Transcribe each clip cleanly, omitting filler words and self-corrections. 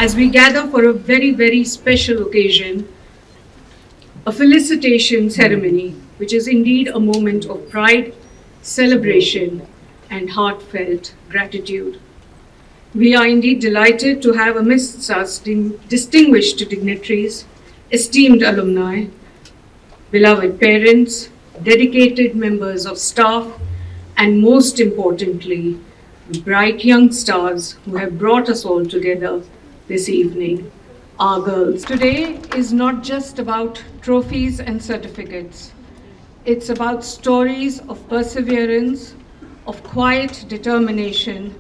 as we gather for a very, very special occasion, a felicitation ceremony, which is indeed a moment of pride, celebration, and heartfelt gratitude. We are indeed delighted to have amidst us distinguished dignitaries, esteemed alumni, beloved parents, dedicated members of staff, and most importantly, the bright young stars who have brought us all together this evening, our girls. Today is not just about trophies and certificates. It's about stories of perseverance, of quiet determination,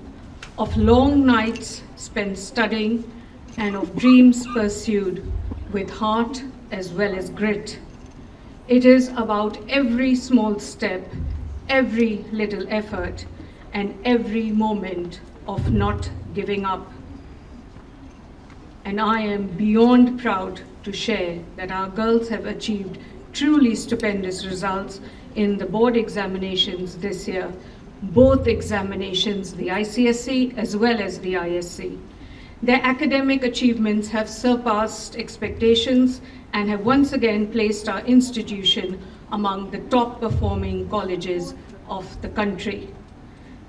of long nights spent studying, and of dreams pursued with heart as well as grit. It is about every small step, every little effort, and every moment of not giving up. And I am beyond proud to share that our girls have achieved truly stupendous results in the board examinations this year, both examinations, the ICSE as well as the ISC. Their academic achievements have surpassed expectations and have once again placed our institution among the top performing colleges of the country.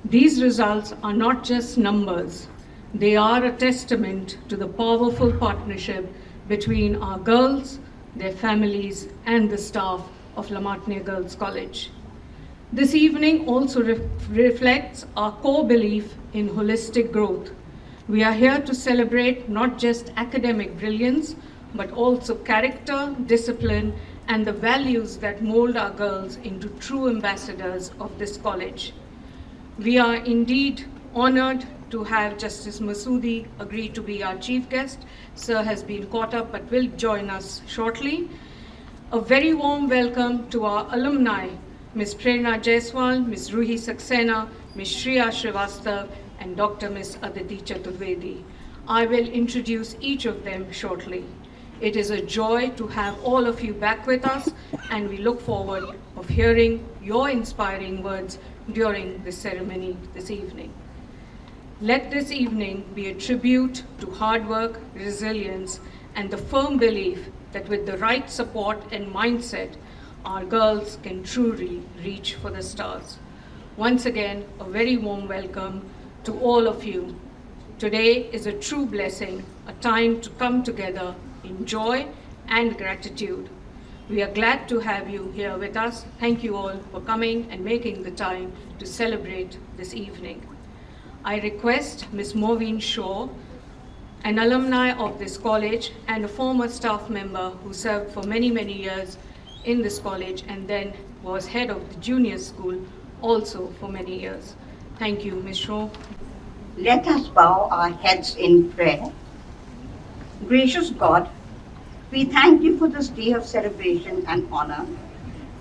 These results are not just numbers. They are a testament to the powerful partnership between our girls, their families, and the staff of La Martiniere Girls College. This evening also reflects our core belief in holistic growth. We are here to celebrate not just academic brilliance, but also character, discipline, and the values that mold our girls into true ambassadors of this college. We are indeed honored to have Justice Masoodi agree to be our chief guest. Sir has been caught up but will join us shortly. A very warm welcome to our alumni, Ms. Prerna Jaiswal, Ms. Ruhi Saxena, Ms. Shriya Srivastav, and Dr. Ms. Aditi Chaturvedi. I will introduce each of them shortly. It is a joy to have all of you back with us, and we look forward of hearing your inspiring words during the ceremony this evening. Let this evening be a tribute to hard work, resilience, and the firm belief that with the right support and mindset, our girls can truly reach for the stars. Once again, a very warm welcome to all of you. Today is a true blessing, a time to come together in joy and gratitude. We are glad to have you here with us. Thank you all for coming and making the time to celebrate this evening. I request Ms. Maureen Shaw, an alumni of this college and a former staff member who served for many, many years in this college and then was head of the junior school also for many years. Thank you, Ms. Shaw. Let us bow our heads in prayer. Gracious God, we thank you for this day of celebration and honor,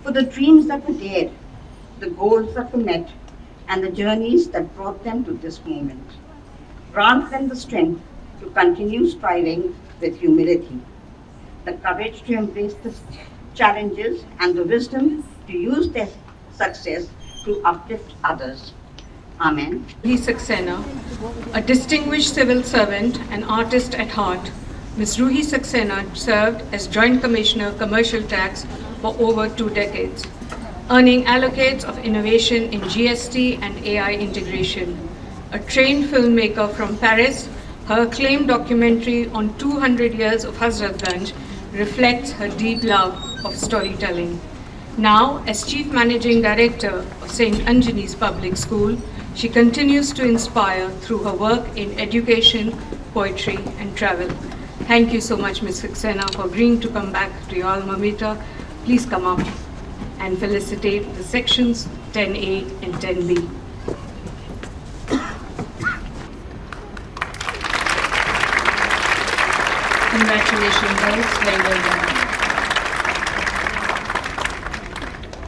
for the dreams that were dared, the goals that were met, and the journeys that brought them to this moment. Grant them the strength to continue striving with humility, the courage to embrace the challenges, and the wisdom to use their success to uplift others. Amen. Ruhi Saxena, a distinguished civil servant and artist at heart, Ms. Ruhi Saxena served as Joint Commissioner Commercial Tax for over 2 decades, earning accolades of innovation in GST and AI integration. A trained filmmaker from Paris, her acclaimed documentary on 200 years of Hazratganj reflects her deep love of storytelling. Now, as Chief Managing Director of St. Anjani's Public School, she continues to inspire through her work in education, poetry, and travel. Thank you so much, Ms. Saxena, for agreeing to come back to your alma mater. Please come up and felicitate the sections 10A and 10B. Congratulations, girls. Very well done.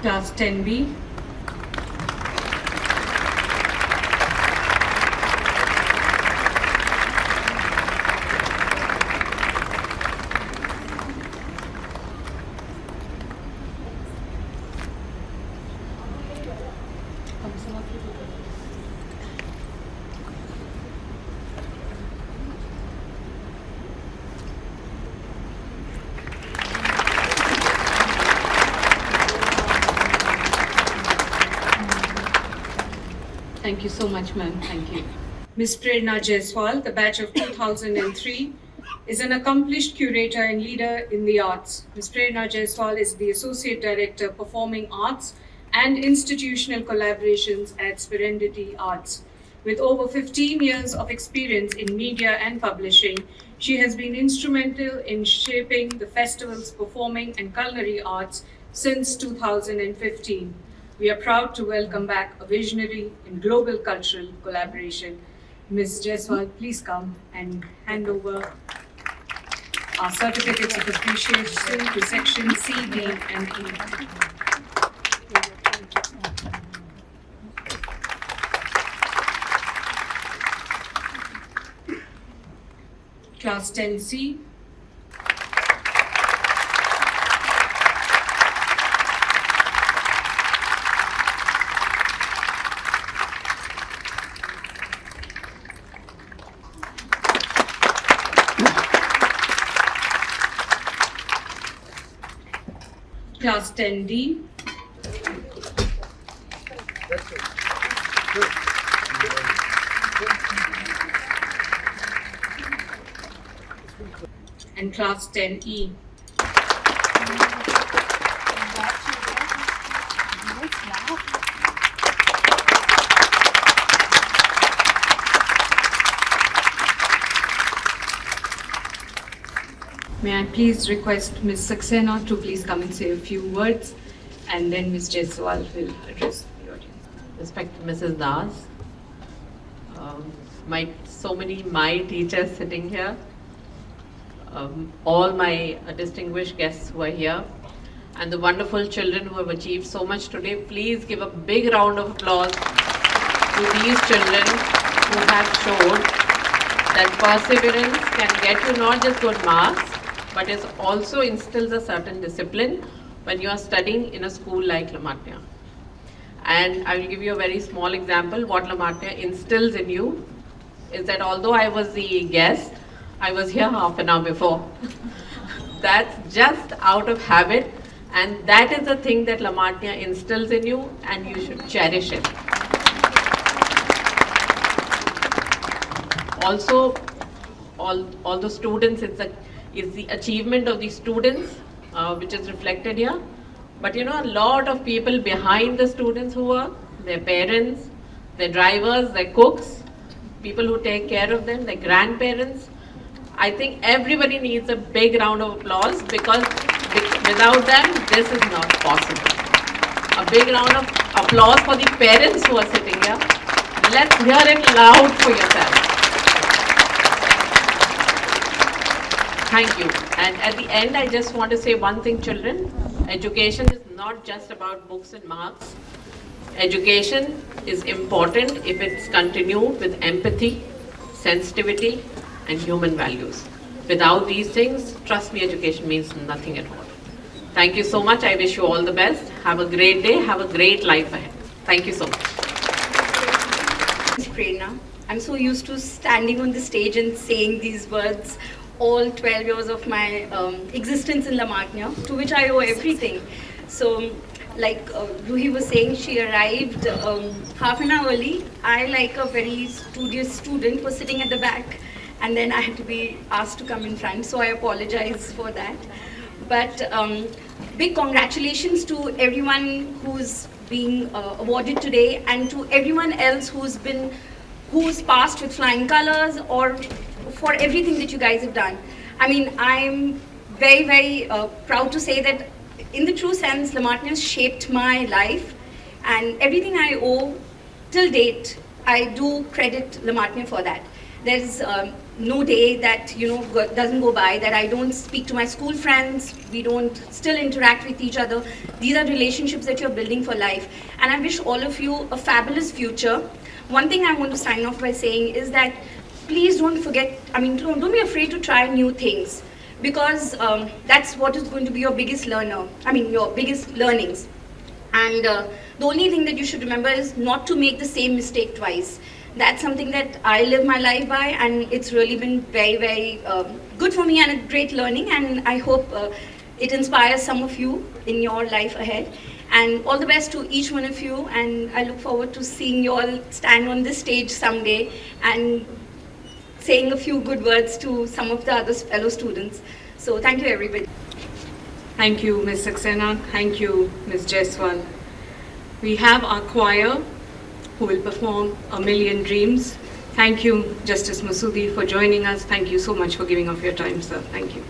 Class 10B. Thank you so much, ma'am. Thank you. Ms. Prerna Jaiswal, the batch of 2003, is an accomplished curator and leader in the arts. Ms. Prerna Jaiswal is the Associate Director, Performing Arts and Institutional Collaborations at Serendipity Arts. With over 15 years of experience in media and publishing, she has been instrumental in shaping the festival's performing and culinary arts since 2015. We are proud to welcome back a visionary in global cultural collaboration. Ms. Jaiswal, please come and hand over our certificates of appreciation to section C, D, and E. Class 10C. Class 10D. And class 10E. May I please request Ms. Saxena to please come and say a few words, and then Ms. Jaiswal will address the audience. Respected Mrs. Das, so many my teachers sitting here, all my distinguished guests who are here, and the wonderful children who have achieved so much today. Please give a big round of applause to these children who have shown that perseverance can get you not just good marks, but it also instills a certain discipline when you are studying in a school like Lamatnia. And I will give you a very small example. What Lamatnia instills in you is that although I was the guest, I was here half an hour before. That's just out of habit, and that is the thing that Lamatnia instills in you, and you should cherish it. Also, all the students, it's the achievement of the students which is reflected here. But you know, a lot of people behind the students who work, their parents, their drivers, their cooks, people who take care of them, their grandparents. I think everybody needs a big round of applause, because without them, this is not possible. A big round of applause for the parents who are sitting here. Let's hear it loud for yourselves. Thank you. And at the end, I just want to say one thing, children. Education is not just about books and marks. Education is important if it's continued with empathy, sensitivity, and human values. Without these things, trust me, education means nothing at all. Thank you so much. I wish you all the best. Have a great day. Have a great life ahead. Thank you so much. Prerna. I'm so used to standing on the stage and saying these words all 12 years of my existence in Lamatnia, to which I owe everything. So, like Ruhi was saying, she arrived half an hour early. I, like a very studious student, was sitting at the back, and then I had to be asked to come in front, so I apologize for that. But big congratulations to everyone who's being awarded today, and to everyone else who's passed with flying colors, or for everything that you guys have done. I mean, I'm very, very proud to say that in the true sense, Lamatnia has shaped my life, and everything I owe till date, I do credit Lamatnia for that. There's no day that doesn't go by that I don't speak to my school friends. We don't still interact with each other. These are relationships that you're building for life, and I wish all of you a fabulous future. One thing I want to sign off by saying is that please don't forget, don't be afraid to try new things, because that's what is going to be your biggest your biggest learnings. And the only thing that you should remember is not to make the same mistake twice. That's something that I live my life by, and it's really been very, very good for me and a great learning, and I hope it inspires some of you in your life ahead. And all the best to each one of you, and I look forward to seeing you all stand on this stage someday and saying a few good words to some of the other fellow students. So thank you, everybody. Thank you, Ms. Saxena. Thank you, Ms. Jaiswal. We have our choir who will perform A Million Dreams. Thank you, Justice Masoodi, for joining us. Thank you so much for giving of your time, sir. Thank you.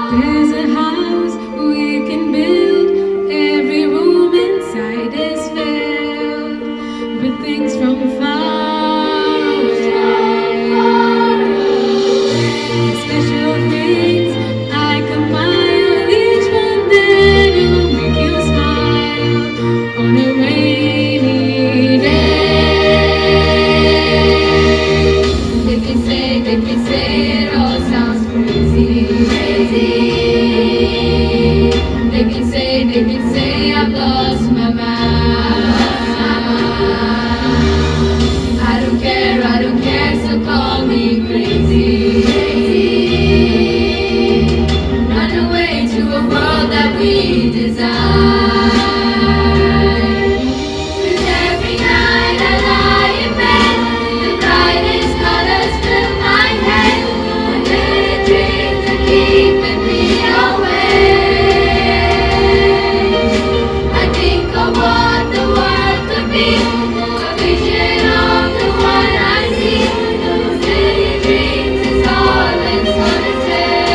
There's a house we can build, every room inside is filled with things from far away. Special things I compile, each one day will make you smile on a rainy day. They can say it all sounds crazy. They can say I've lost my mind. I don't care, so call me crazy. Run away to a world that we design. With every night I lie in bed, the brightest colors fill my head. My little dreams are keeping me awake. What the world could be, a vision of the one I see. Those million dreams is all it's gonna take.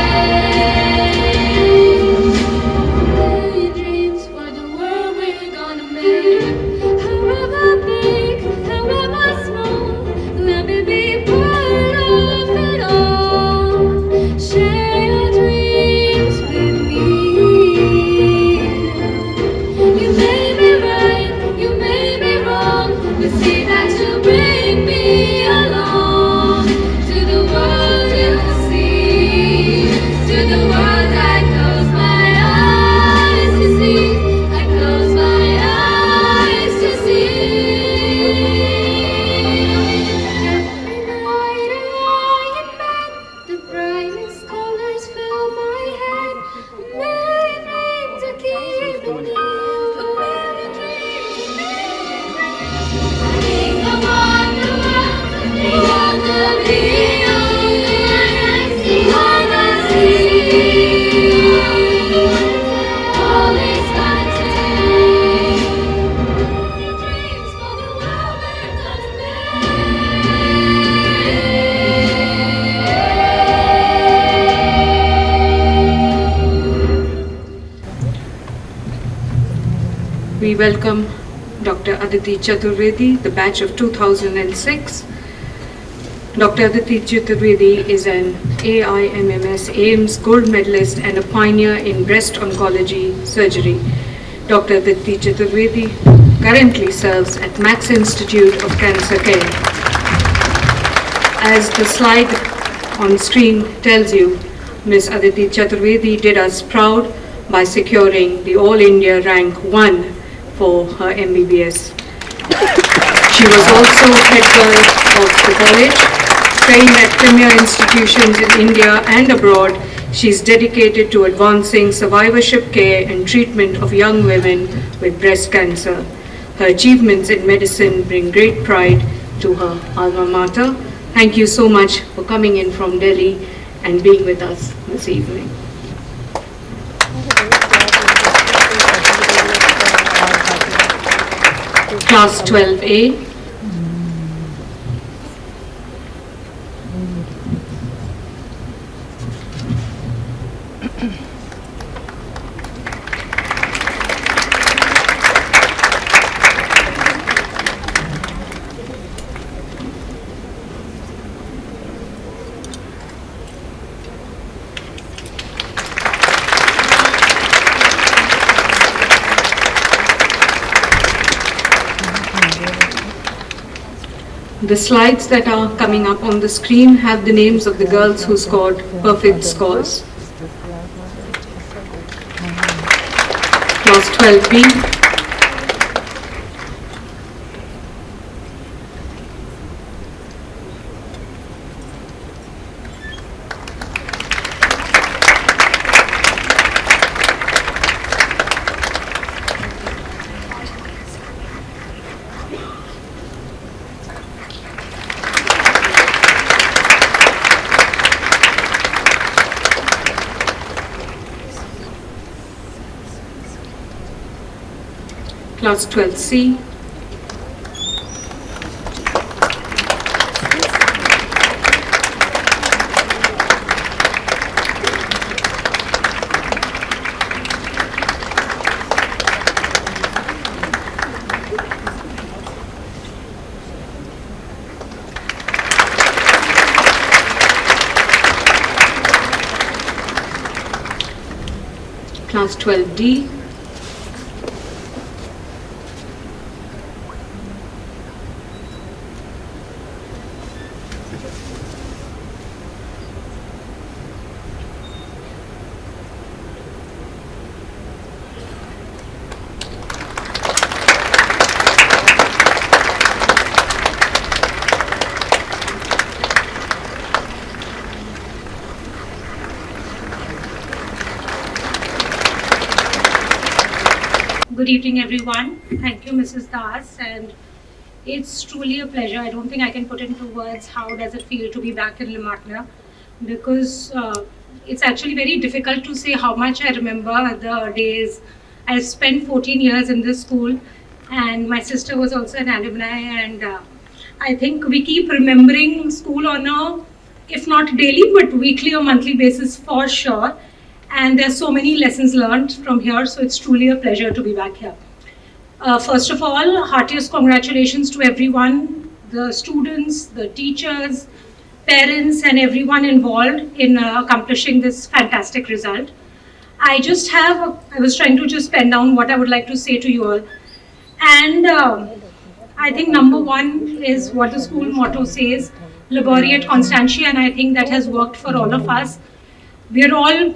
Million dreams for the world we're gonna make. However big, however small, let me be part of it all. Share your dreams with me. You may be right, you may be wrong, but see that you bring me along to the world you see, to the world I close my eyes to see, I close my eyes to see. Every night I lie in bed, the brightest colors fill my head. A million dreams are keeping me. We welcome Dr. Aditi Chaturvedi, the batch of 2006. Dr. Aditi Chaturvedi is an AIMMS AIMS gold medalist and a pioneer in breast oncology surgery. Dr. Aditi Chaturvedi currently serves at Max Institute of Cancer Care. As the slide on screen tells you, Ms. Aditi Chaturvedi did us proud by securing the All India rank 1 for her MBBS. She was also head girl of the college. Trained at premier institutions in India and abroad, she is dedicated to advancing survivorship care and treatment of young women with breast cancer. Her achievements in medicine bring great pride to her alma mater. Thank you so much for coming in from Delhi and being with us this evening. Class 12A. The slides that are coming up on the screen have the names of the girls who scored perfect scores. Class 12B. Class 12C. Class 12D. Good evening, everyone. Thank you, Mrs. Das, and it's truly a pleasure. I don't think I can put into words how does it feel to be back in Lucknow, because it's actually very difficult to say how much I remember the days. I spent 14 years in this school, and my sister was also an alumni, and I think we keep remembering school on a, if not daily, but weekly or monthly basis for sure. And there's so many lessons learned from here, so it's truly a pleasure to be back here. First of all, heartiest congratulations to everyone, the students, the teachers, parents, and everyone involved in accomplishing this fantastic result. I was trying to just pen down what I would like to say to you all. And I think number one is what the school motto says, Laboreat Constantia, and I think that has worked for all of us. We're all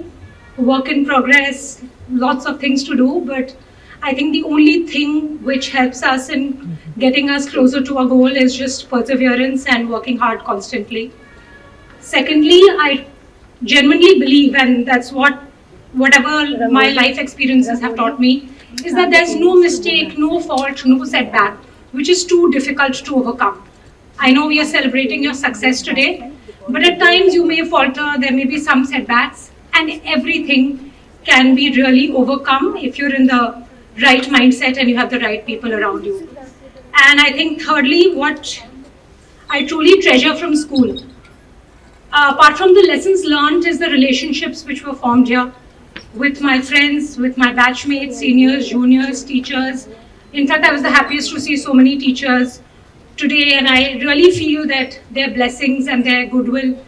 work in progress, lots of things to do, but I think the only thing which helps us in getting us closer to our goal is just perseverance and working hard constantly. Secondly, I genuinely believe, and that's whatever my life experiences have taught me, is that there's no mistake, no fault, no setback, which is too difficult to overcome. I know we are celebrating your success today, but at times you may falter, there may be some setbacks, and everything can be really overcome if you're in the right mindset and you have the right people around you. And I think thirdly, what I truly treasure from school, apart from the lessons learned, is the relationships which were formed here with my friends, with my batchmates, seniors, juniors, teachers. In fact, I was the happiest to see so many teachers today, and I really feel that their blessings and their goodwill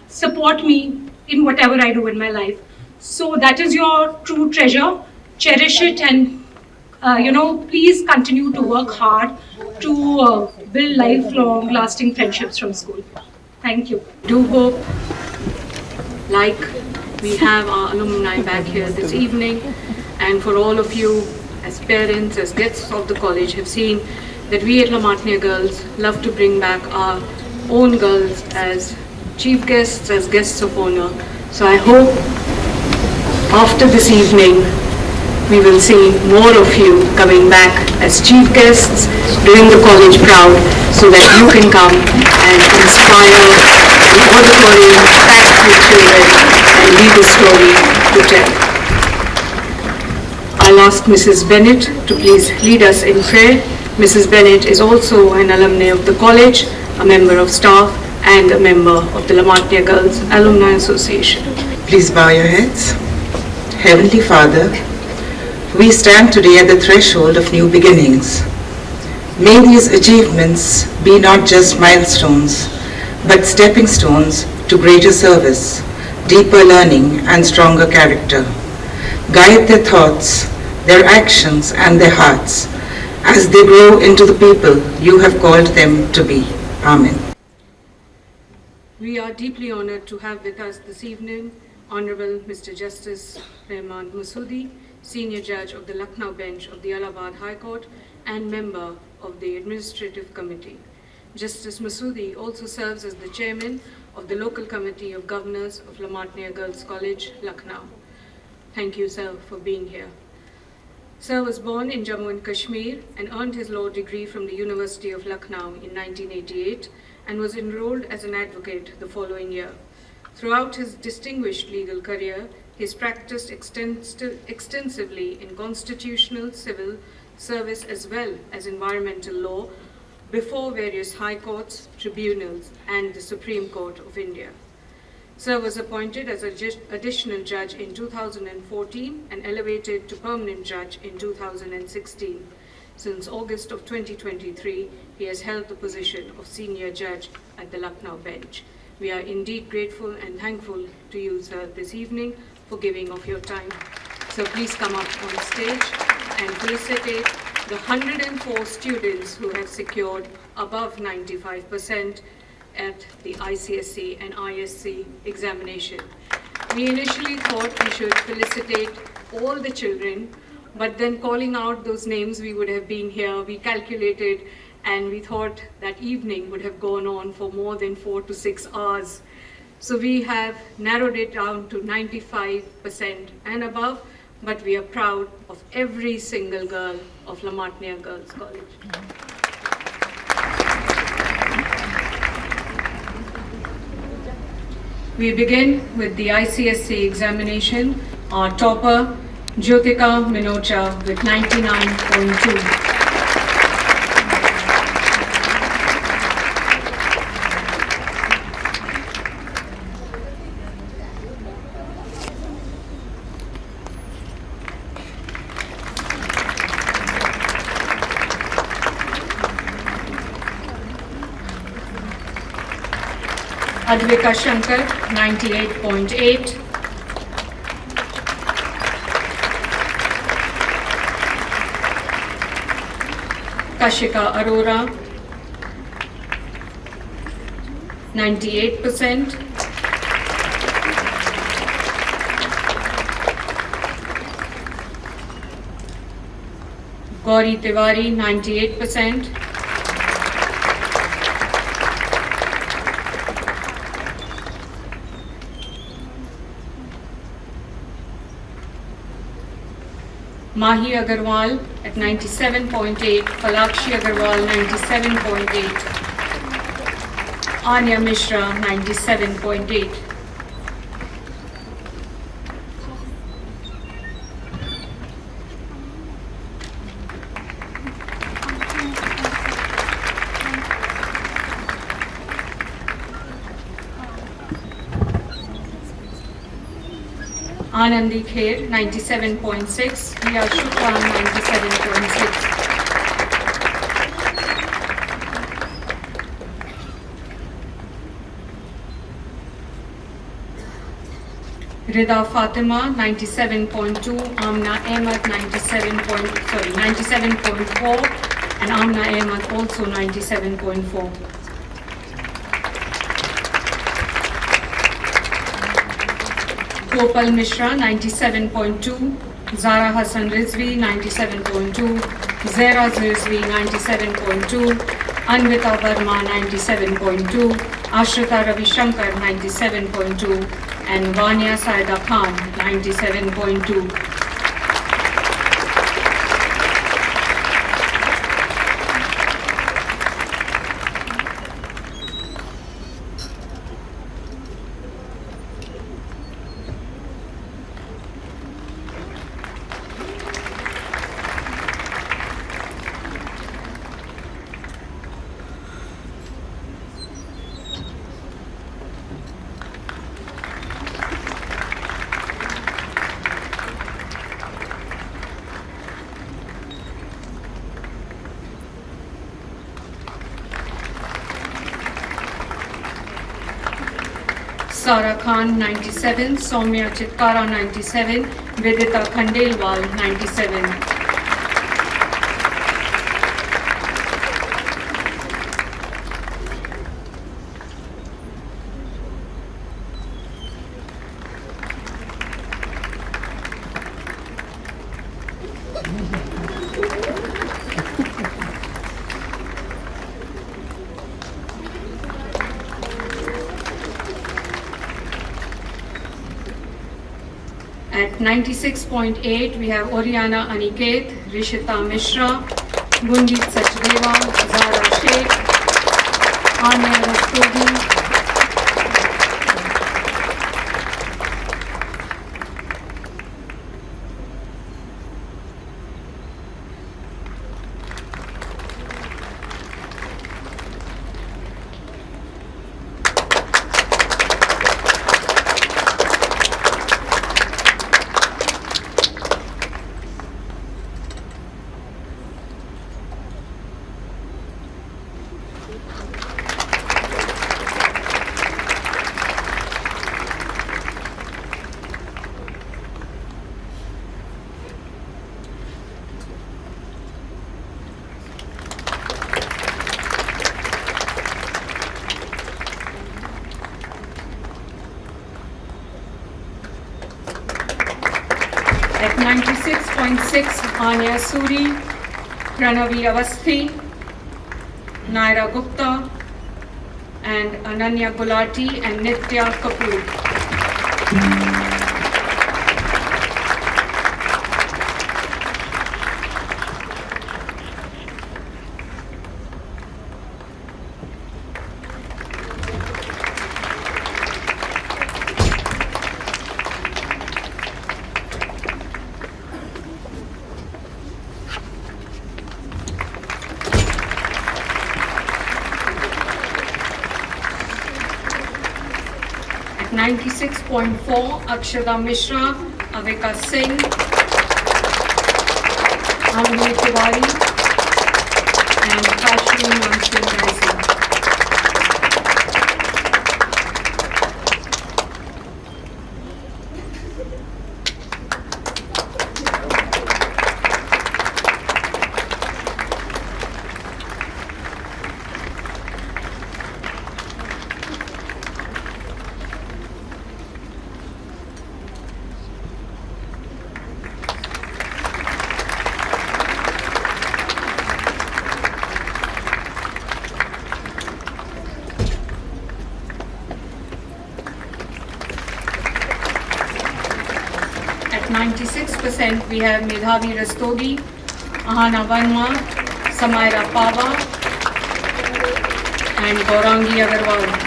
support me in whatever I do in my life. So that is your true treasure. Cherish it and please continue to work hard to build lifelong, lasting friendships from school. Thank you. Do hope, like we have our alumni back here this evening, and for all of you as parents, as guests of the college have seen that we at La Martiniere Girls love to bring back our own girls as chief guests, as guests of honor. So I hope after this evening we will see more of you coming back as chief guests, doing the college proud, so that you can come and inspire the auditorium packed with children and leave a story to tell. I'll ask Mrs. Bennett to please lead us in prayer. Mrs. Bennett is also an alumni of the college, a member of staff, and a member of the La Martiniere Girls Alumni Association. Please bow your heads. Heavenly Father, we stand today at the threshold of new beginnings. May these achievements be not just milestones, but stepping stones to greater service, deeper learning, and stronger character. Guide their thoughts, their actions, and their hearts as they grow into the people you have called them to be. Amen. We are deeply honored to have with us this evening Honorable Mr. Justice Rehman Masudi, Senior Judge of the Lucknow Bench of the Allahabad High Court and member of the Administrative Committee. Justice Masudi also serves as the Chairman of the Local Committee of Governors of La Martiniere Girls College, Lucknow. Thank you, sir, for being here. Sir was born in Jammu and Kashmir and earned his law degree from the University of Lucknow in 1988 and was enrolled as an advocate the following year. Throughout his distinguished legal career, he has practiced extensively in constitutional, civil, service as well as environmental law before various high courts, tribunals, and the Supreme Court of India. Sir was appointed as an additional judge in 2014 and elevated to permanent judge in 2016. Since August of 2023, he has held the position of senior judge at the Lucknow bench. We are indeed grateful and thankful to you, sir, this evening for giving of your time. So please come up on stage and felicitate the 104 students who have secured above 95% at the ICSE and ISC examination. We initially thought we should felicitate all the children, but then calling out those names, we would have been here. We calculated and we thought that evening would have gone on for more than 4 to 6 hours. So we have narrowed it down to 95% and above, but we are proud of every single girl of La Martiniere Girls College. We begin with the ICSC examination. Our topper, Jyotika Minocha with 99.2. Advika Shankar, 98.8. Kashika Arora, 98%. Gauri Tiwari, 98%. Mahi Agarwal at 97.8, Falakshi Agarwal 97.8, Anya Mishra 97.8. Anandi Kher, 97.6, Riya Shukran, 97.6. Rida Fatima 97.2, Amna Ahmed 97.4, and Amna Ahmed also 97.4. Gopal Mishra 97.2, Zara Hassan Rizvi 97.2, Zera Rizvi 97.2, Anvita Verma 97.2, Ashrita Ravi Shankar 97.2, and Vanya Saida Khan 97.2. Sara Khan 97, Soumya Chitkara 97, Vidita Khandelwal 97. At 96.8, we have Oriana Aniket, Rishita Mishra, Gunjit Sachdeva, Zara Sheikh, Anya Rastogi, At 96.6, Anya Suri, Pranavi Avasthi, Naira Gupta, and Ananya Gulati and Nitya Kapoor. At 96.4, Akshada Mishra, Avika Singh, Alumni Tiwari, and Kashmi Namshin Raisi. At 96%, we have Medhavi Rastogi, Ahana Vanma, Samaira Pava, and Gaurangi Agarwal.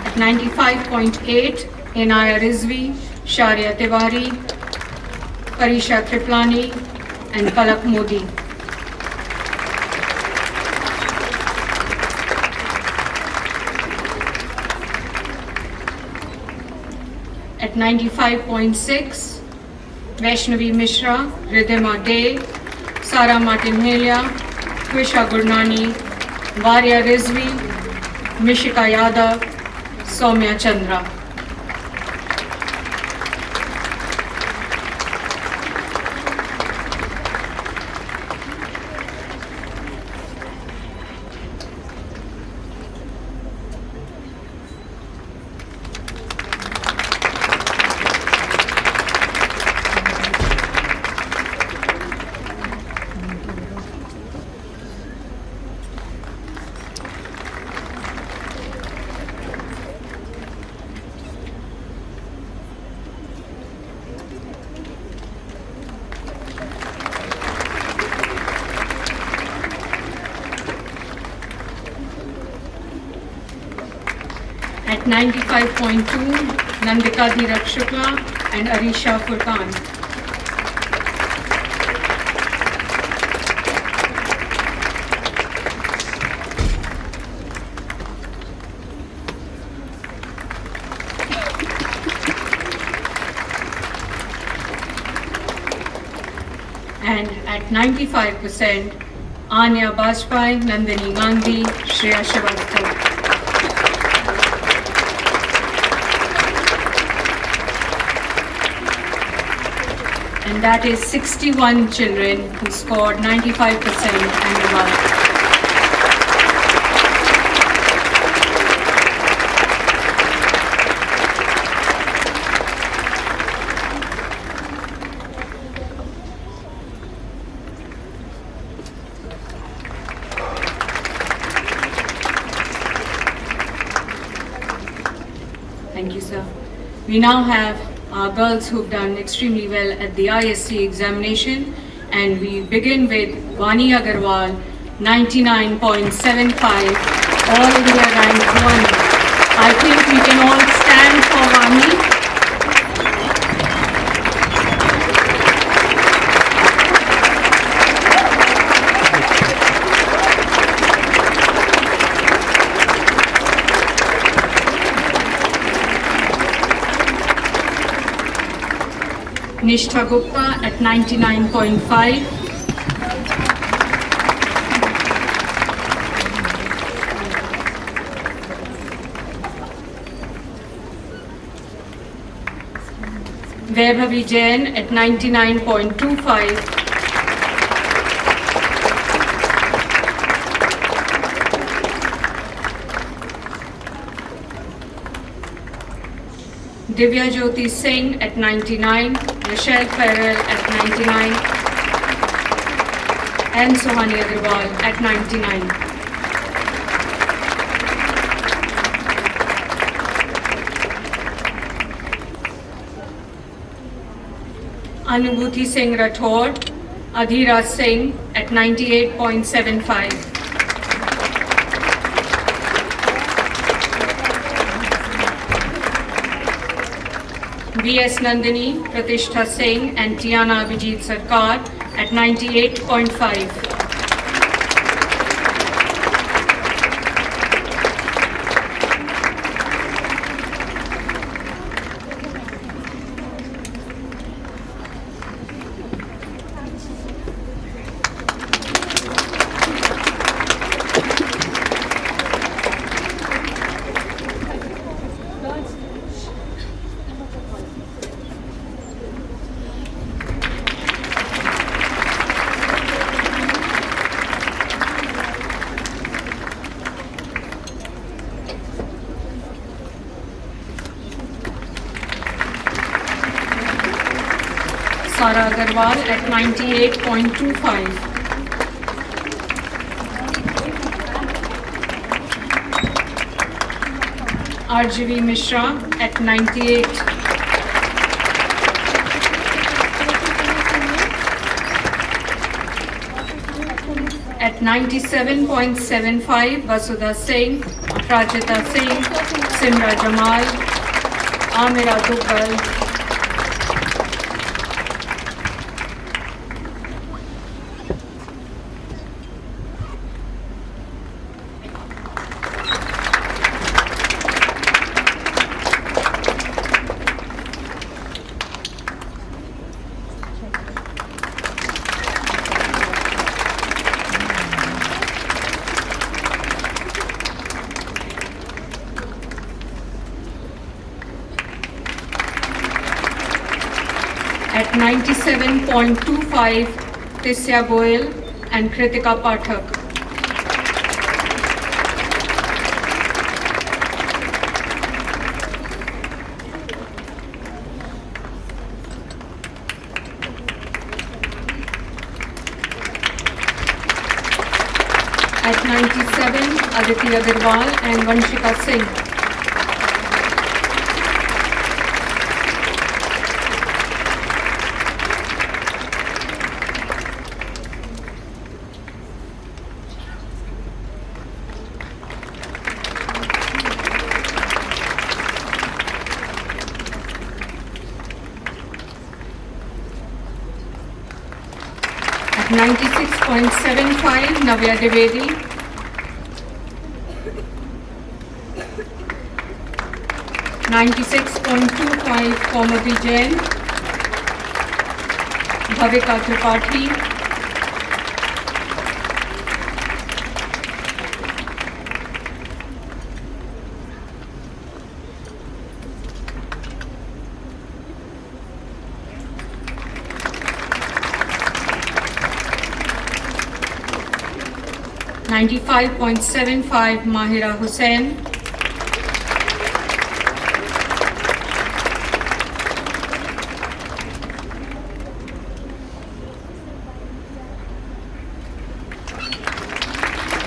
At 95.8, Inaya Rizvi, Sharia Tiwari, Parisha Kriplani, and Palak Modi. At 95.6, Vaishnavi Mishra, Ridhima Day, Sara Martinhelia, Twisha Gurnani, Varya Rizvi, Mishika Yadav, Soumya Chandra. At 95.2, Nandika Dhiraj Shukla and Arisha Furkan. And at 95%, Anya Bajpai, Nandini Gandhi, Shreya Srivastava. And that is 61 children who scored 95% and above. Thank you, sir. We now have our girls who've done extremely well at the ISC examination, and we begin with Vani Agarwal, 99.75, all India rank 1. I think we can all stand for Vani. Nishtha Gupta at 99.5. Vaibhavi Jain at 99.25. Divya Jyoti Singh at 99. Michelle Farrell at 99 and Sohani Agarwal at 99. Anubhuti Singh Rathod, Adhira Singh at 98.75. V.S. Nandini, Pratishtha Singh and Tiana Abhijit Sarkar at 98.5. Sara Agarwal at 98.25. RGV Mishra at 98. At 97.75, Vasudha Singh, Prajita Singh, Simra Jamal, Amira Duggal, At 97.25, Tisya Goel and Kritika Pathak. At 97, Aditi Agarwal and Vanshika Singh. At 96.75, Navya Devedi. At 96.25, Komati Jain. Bhavika Tripathi. At 95.75, Mahira Hussain.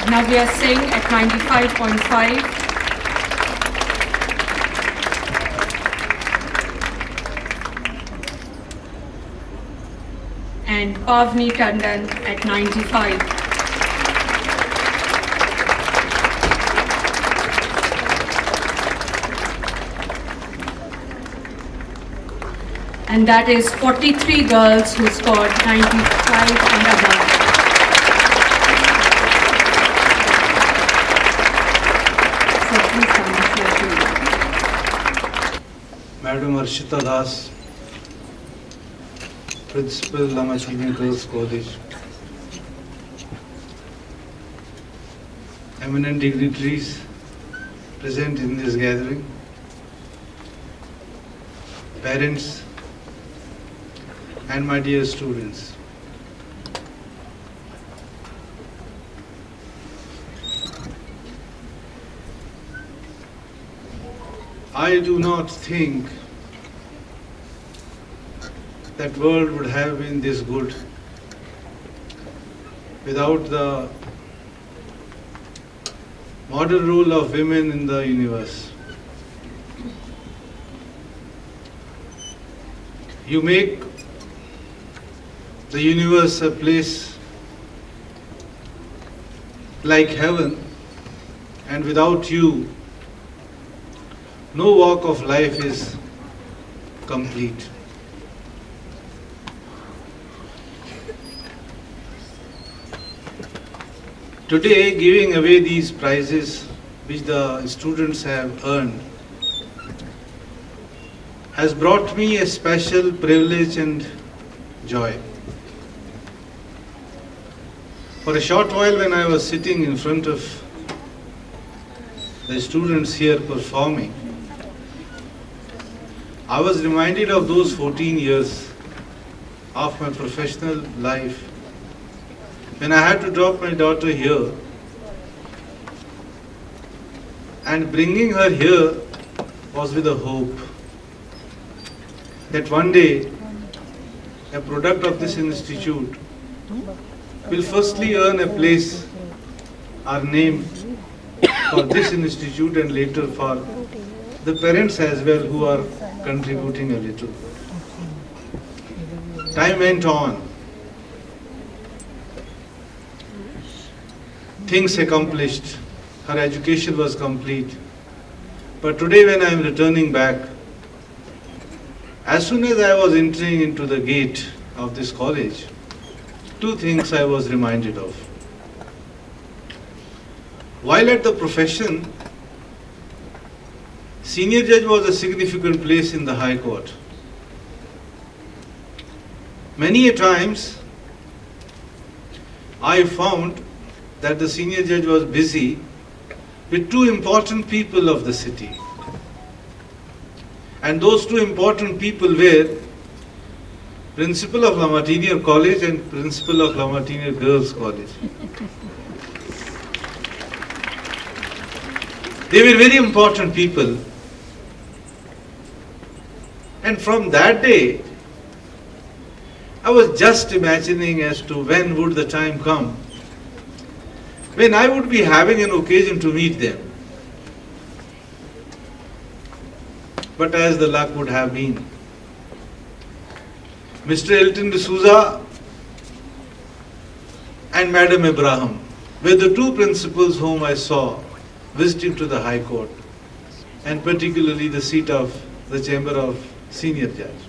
Navya Singh at 95.5. And Pavni Tandon at 95. And that is 43 girls who scored 95 and above. So please come to Madam Arshita Das, Principal Lmgc Girls College, eminent dignitaries present in this gathering, parents, and my dear students. I do not think that world would have been this good without the model role of women in the universe. You make the universe a place like heaven, and without you, no walk of life is complete. Today, giving away these prizes which the students have earned has brought me a special privilege and joy. For a short while, when I was sitting in front of the students here performing, I was reminded of those 14 years of my professional life when I had to drop my daughter here, and bringing her here was with a hope that one day a product of this institute will firstly earn a place or name for this institute and later for the parents as well who are contributing a little. Time went on. Things accomplished. Her education was complete. But today when I am returning back, as soon as I was entering into the gate of this college, two things I was reminded of. While at the profession, senior judge was a significant place in the High Court. Many a times, I found that the senior judge was busy with two important people of the city. And those two important people were principal of La Martiniere College and principal of La Martiniere Girls College. They were very important people. And from that day, I was just imagining as to when would the time come when I would be having an occasion to meet them. But as the luck would have been, Mr. Elton D'Souza and Madam Abraham were the two principals whom I saw visiting to the High Court, and particularly the seat of the Chamber of Senior Judge.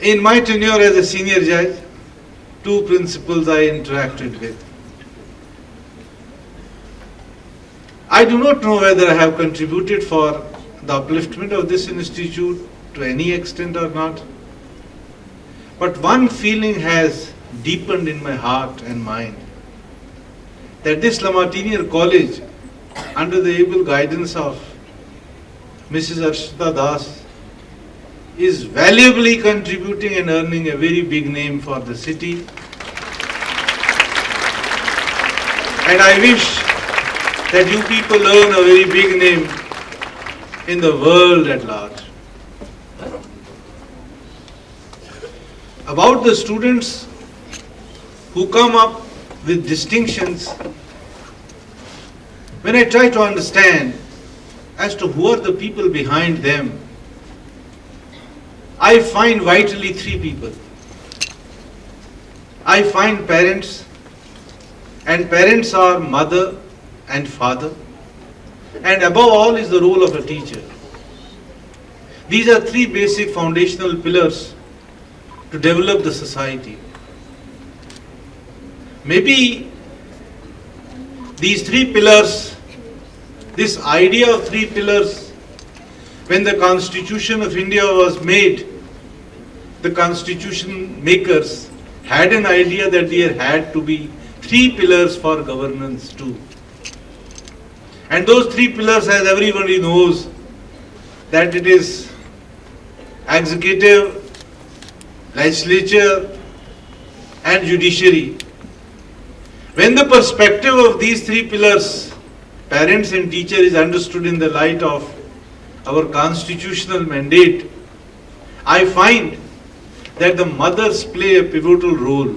In my tenure as a senior judge, two principals I interacted with. I do not know whether I have contributed for the upliftment of this institute to any extent or not, but one feeling has deepened in my heart and mind, that this La Martiniere College, under the able guidance of Mrs. Arshita Das, is valuably contributing and earning a very big name for the city. And I wish that you people earn a very big name in the world at large. About the students who come up with distinctions, when I try to understand as to who are the people behind them, I find vitally three people. I find parents, and parents are mother and father, and above all is the role of a teacher. These are three basic foundational pillars to develop the society. Maybe these three pillars, this idea of three pillars, when the Constitution of India was made, the Constitution makers had an idea that there had to be three pillars for governance too. And those three pillars, as everybody knows, that it is executive, legislature and judiciary. When the perspective of these three pillars, parents and teacher, is understood in the light of our constitutional mandate, I find that the mothers play a pivotal role.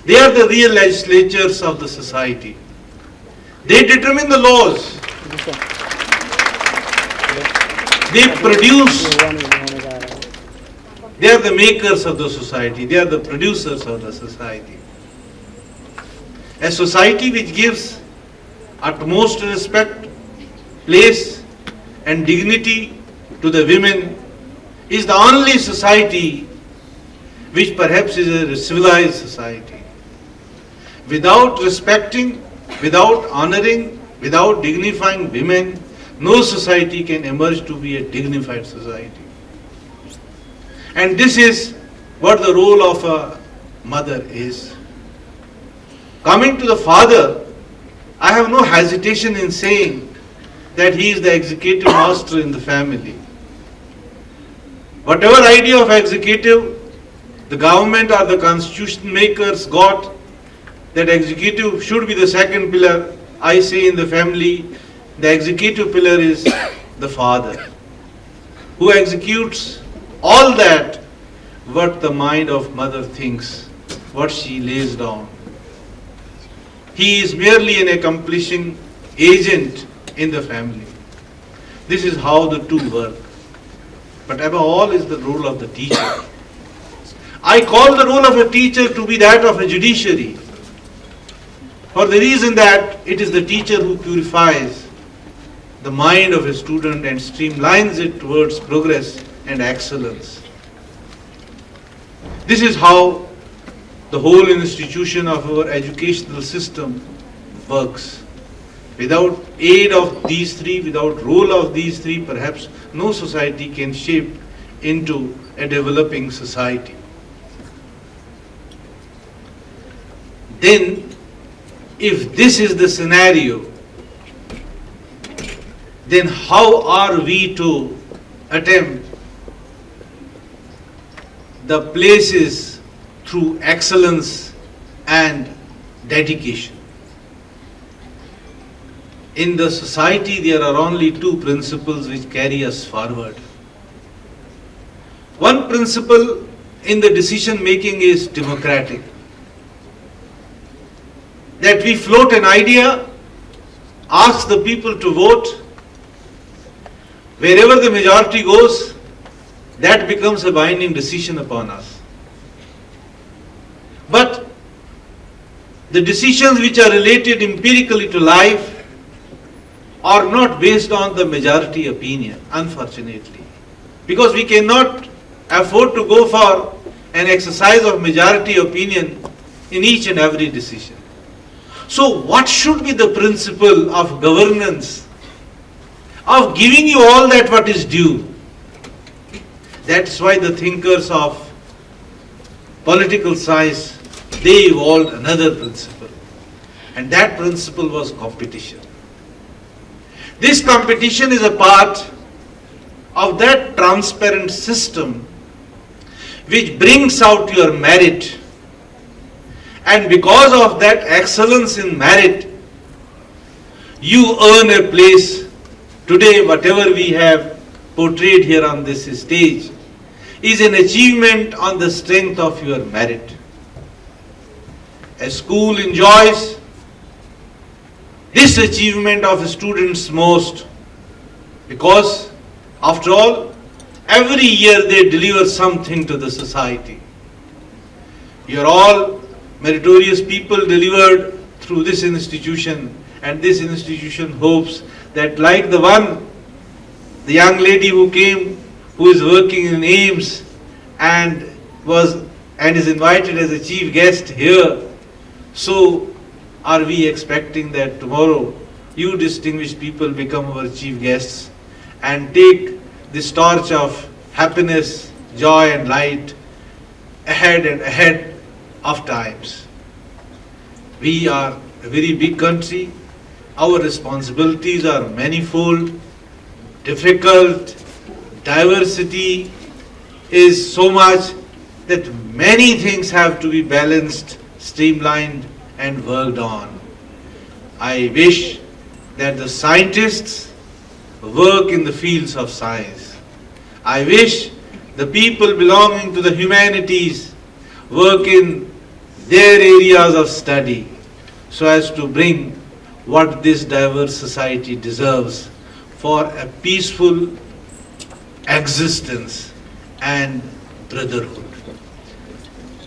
They are the real legislatures of the society. They determine the laws. They produce. They are the makers of the society. They are the producers of the society. A society which gives utmost respect, place and dignity to the women is the only society which perhaps is a civilized society. Without respecting, without honoring, without dignifying women, no society can emerge to be a dignified society. And this is what the role of a mother is. Coming to the father, I have no hesitation in saying that he is the executive master in the family. Whatever idea of executive the government or the constitution makers got, that executive should be the second pillar, I say in the family, the executive pillar is the father, who executes all that what the mind of mother thinks, what she lays down. He is merely an accomplishing agent in the family. This is how the two work. But above all is the role of the teacher. I call the role of a teacher to be that of a judiciary, for the reason that it is the teacher who purifies the mind of a student and streamlines it towards progress and excellence. This is how the whole institution of our educational system works. Without aid of these three, without role of these three, perhaps no society can shape into a developing society. Then, if this is the scenario, then how are we to attempt the places through excellence and dedication? In the society, there are only two principles which carry us forward. One principle in the decision making is democratic. That we float an idea, ask the people to vote. Wherever the majority goes, that becomes a binding decision upon us. But the decisions which are related empirically to life are not based on the majority opinion, unfortunately. Because we cannot afford to go for an exercise of majority opinion in each and every decision. So what should be the principle of governance, of giving you all that what is due? That's why the thinkers of political science, they evolved another principle. And that principle was competition. This competition is a part of that transparent system which brings out your merit. And because of that excellence in merit, you earn a place. Today, whatever we have portrayed here on this stage is an achievement on the strength of your merit. A school enjoys this achievement of students most because, after all, every year they deliver something to the society. You are all meritorious people delivered through this institution, and this institution hopes that, like the young lady who came, who is working in AIMS and is invited as a chief guest here, so are we expecting that tomorrow you distinguished people become our chief guests and take this torch of happiness, joy and light ahead and ahead of times. We are a very big country. Our responsibilities are manifold, difficult. Diversity is so much that many things have to be balanced, streamlined and worked on. I wish that the scientists work in the fields of science. I wish the people belonging to the humanities work in their areas of study so as to bring what this diverse society deserves for a peaceful existence and brotherhood.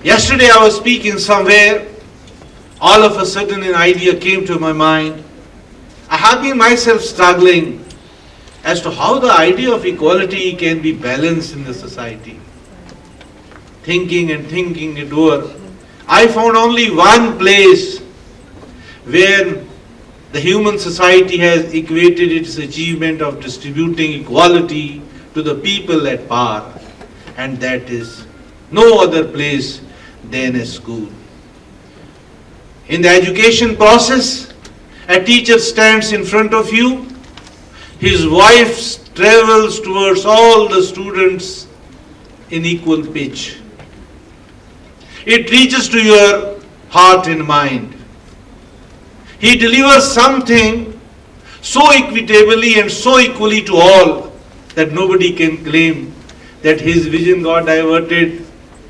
Yesterday I was speaking somewhere. All of a sudden an idea came to my mind. I have been myself struggling as to how the idea of equality can be balanced in the society. Thinking it over, I found only one place where the human society has equated its achievement of distributing equality to the people at power, and that is no other place than a school. In the education process, a teacher stands in front of you, his wife travels towards all the students in equal pitch. It reaches to your heart and mind. He delivers something so equitably and so equally to all that nobody can claim that his vision got diverted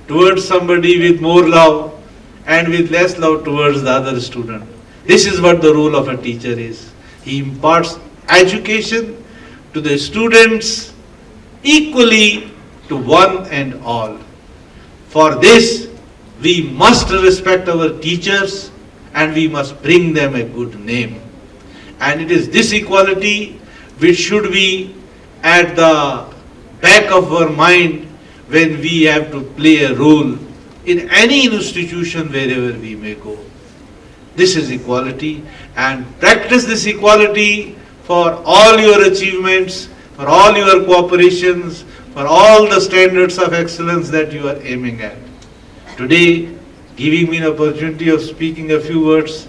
towards somebody with more love and with less love towards the other student. This is what the role of a teacher is. He imparts education to the students equally to one and all. For this, we must respect our teachers and we must bring them a good name. And it is this equality which should be at the back of our mind when we have to play a role in any institution wherever we may go. This is equality, and practice this equality for all your achievements, for all your cooperations, for all the standards of excellence that you are aiming at. Today, giving me an opportunity of speaking a few words,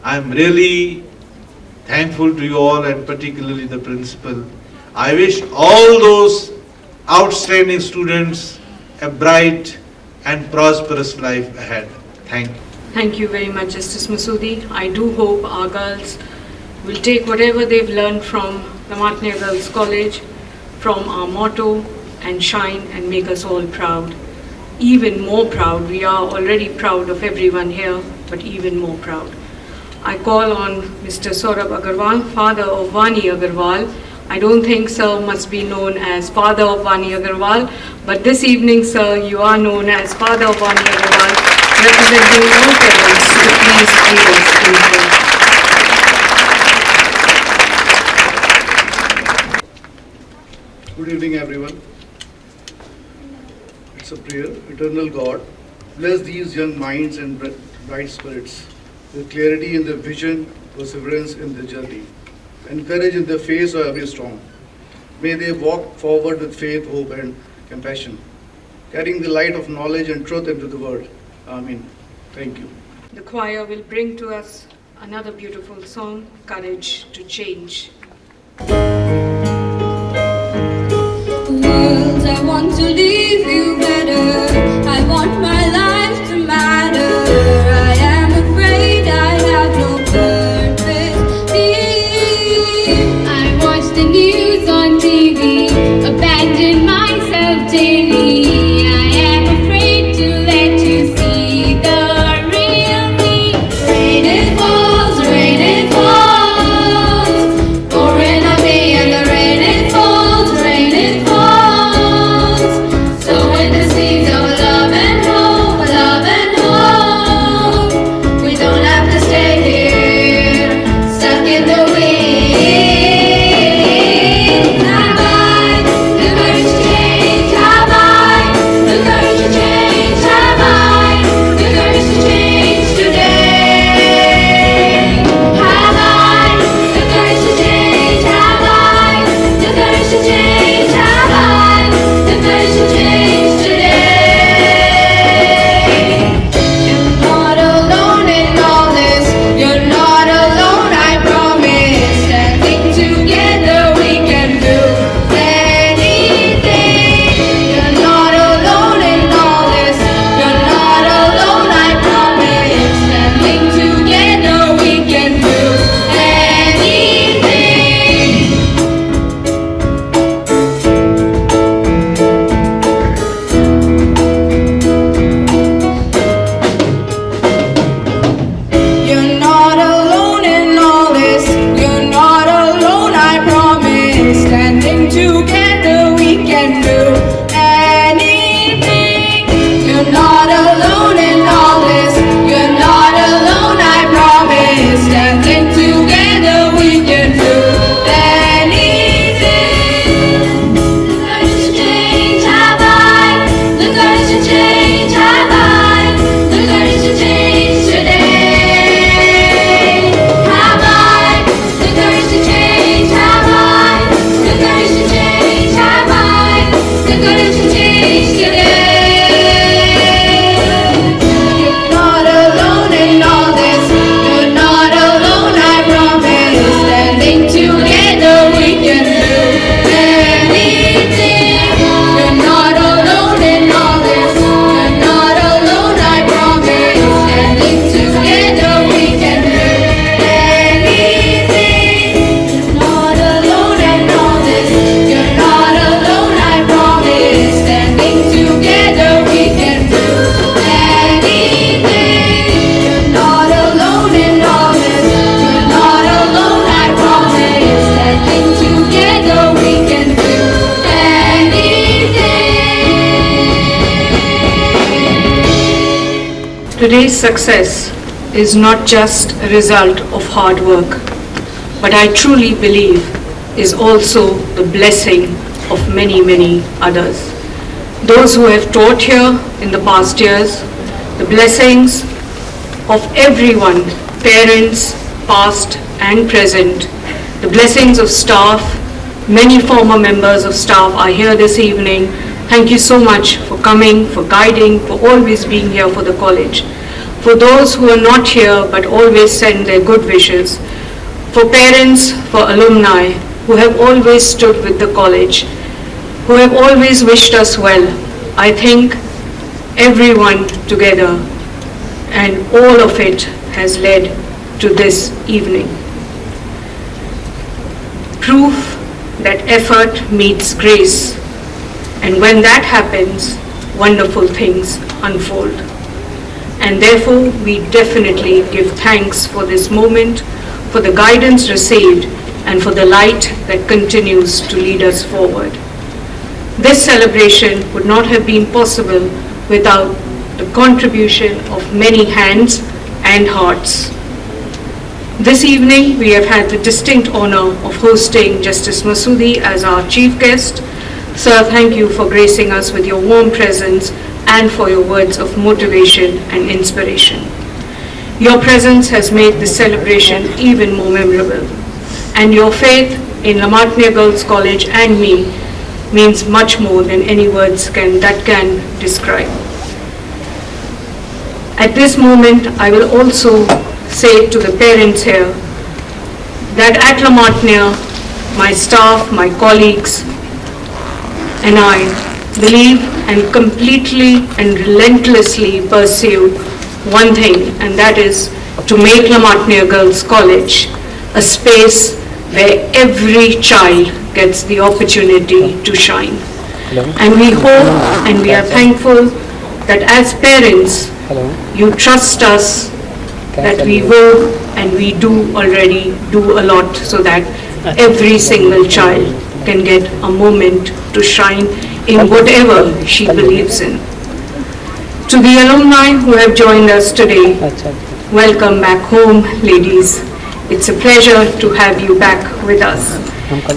I am really thankful to you all and particularly the principal. I wish all those outstanding students a bright and prosperous life ahead. Thank you. Thank you very much, Justice Masoodi. I do hope our girls will take whatever they've learned from the Lamaknia Girls College, from our motto, and shine and make us all proud. Even more proud. We are already proud of everyone here, but even more proud. I call on Mr. Saurabh Agarwal, father of Vani Agarwal. I don't think sir must be known as father of Vani Agarwal, but this evening, sir, you are known as father of Vani Agarwal, representing all parents to please lead us in prayer. Good evening, everyone. It's a prayer. Eternal God, bless these young minds and bright spirits with clarity in their vision, perseverance in their journey, and courage in the face of every storm. May they walk forward with faith, hope, and compassion, carrying the light of knowledge and truth into the world. Amen. Thank you. The choir will bring to us another beautiful song, Courage to Change. World, I want to leave you better. I want my life to matter. I am afraid I have no purpose. I watch the news on TV, abandon myself daily. I am afraid to let you see the real me. Rain it falls, pouring on me, and the rain it falls, rain it falls. So in the seeds of love and hope, we don't have to stay here, stuck in the wind. Have I the courage to change? Have I the courage to change? Have I the courage to change today? Have I the courage to change? Have I the courage to change? Have I the courage to change today? You're not alone in all this. You're not alone, I promise. Standing together we can do anything. You're not alone in all this. You're not alone, I promise. Standing together we can do anything. You're not alone in all this. You're not alone, I promise. Standing together we can do anything. You're not alone in all this. You're not alone, I promise. Standing together we can do anything. The courage to change, have I? The courage to change, have I? The courage to change today. Have I the courage to change? Have I the courage to change? Have I the courage to change today? You're not alone in all this. You're not alone, I promise. Standing together we can do anything. You're not alone in all this. You're not alone, I promise. Standing together we can do anything. You're not alone in all this. You're not alone, I promise. Standing together we can do anything. You're not alone in all this. You're not alone, I promise. Standing together we can do anything. Today's success is not just a result of hard work, but I truly believe is also the blessing of many, many others. Those who have taught here in the past years, the blessings of everyone, parents, past and present, the blessings of staff, many former members of staff are here this evening. Thank you so much for coming, for guiding, for always being here for the college. For those who are not here but always send their good wishes, for parents, for alumni who have always stood with the college, who have always wished us well. I think everyone together and all of it has led to this evening. Proof that effort meets grace, and when that happens, wonderful things unfold. And therefore, we definitely give thanks for this moment, for the guidance received, and for the light that continues to lead us forward. This celebration would not have been possible without the contribution of many hands and hearts. This evening, we have had the distinct honor of hosting Justice Masoodi as our chief guest. Sir, thank you for gracing us with your warm presence and for your words of motivation and inspiration. Your presence has made this celebration even more memorable, and your faith in Lamartine Girls College and me means much more than any words can describe. At this moment, I will also say to the parents here that at Lamartine, my staff, my colleagues, and I believe and completely and relentlessly pursue one thing, and that is to make Lamartine Girls College a space where every child gets the opportunity to shine. And we hope and we are thankful that as parents, you trust us that we will and we do already do a lot so that every single child can get a moment to shine in whatever she believes in. To the alumni who have joined us today, welcome back home, ladies. It's a pleasure to have you back with us.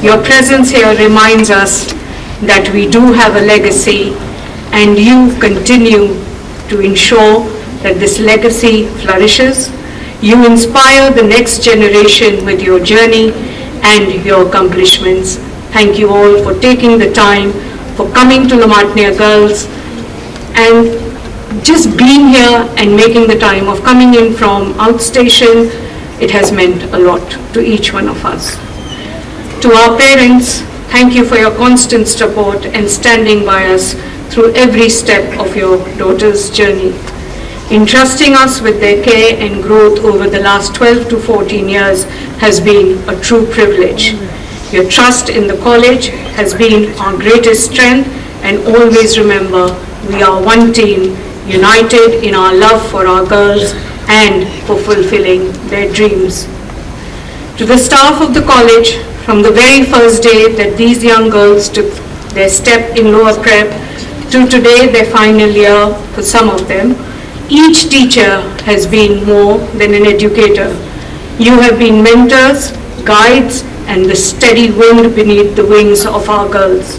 Your presence here reminds us that we do have a legacy, and you continue to ensure that this legacy flourishes. You inspire the next generation with your journey and your accomplishments. Thank you all for taking the time, for coming to Lamartine Girls, and just being here and making the time of coming in from outstation. It has meant a lot to each one of us. To our parents, thank you for your constant support and standing by us through every step of your daughter's journey. Entrusting us with their care and growth over the last 12 to 14 years has been a true privilege. Your trust in the college has been our greatest strength, and always remember, we are one team, united in our love for our girls and for fulfilling their dreams. To the staff of the college, from the very first day that these young girls took their step in lower prep to today, their final year for some of them, each teacher has been more than an educator. You have been mentors, guides, and the steady wind beneath the wings of our girls.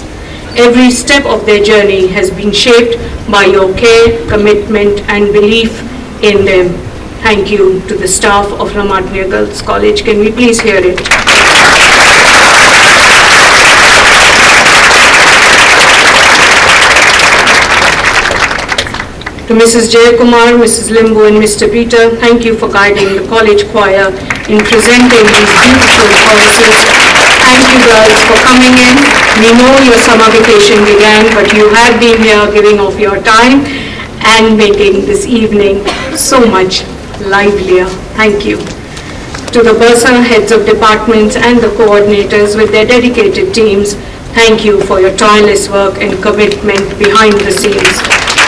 Every step of their journey has been shaped by your care, commitment, and belief in them. Thank you to the staff of Lamartine Girls College. Can we please hear it? To Mrs. Jayakumar, Mrs. Limbu, and Mr. Peter, thank you for guiding the college choir in presenting these beautiful choruses. Thank you girls for coming in. We know your summer vacation began, but you have been here giving of your time and making this evening so much livelier. Thank you. To the Bursa heads of departments and the coordinators with their dedicated teams, thank you for your tireless work and commitment behind the scenes.